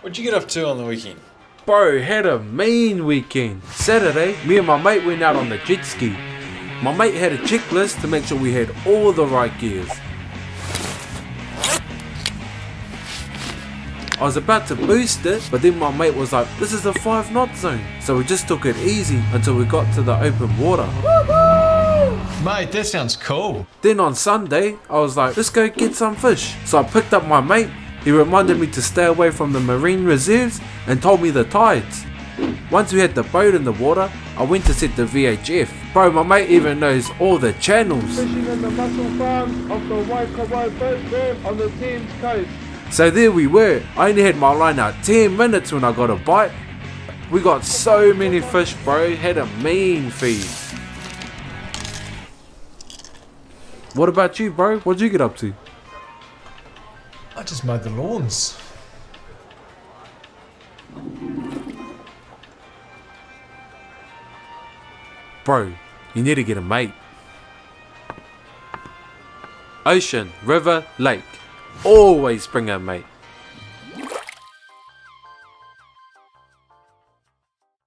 What'd you get up to on the weekend? Bro, had a mean weekend. Saturday, me and my mate went out on the jet ski. My mate had a checklist to make sure we had all the right gears. I was about to boost it, but then my mate was like, this is a 5 knot zone. So we just took it easy until we got to the open water. Mate, that sounds cool. Then on Sunday, I was like, let's go get some fish. So I picked up my mate. He reminded me to stay away from the marine reserves and told me the tides. Once we had the boat in the water, I went to set the VHF. Bro, my mate even knows all the channels. Fishing in the mussel farms off the Waikawa boat ramp on the Thames coast. So there we were. I only had my line out 10 minutes when I got a bite. We got so many fish, bro. Had a mean feed. What about you, bro? What'd you get up to? I just mowed the lawns. Bro, you need to get a mate. Ocean, river, lake. Always bring a mate.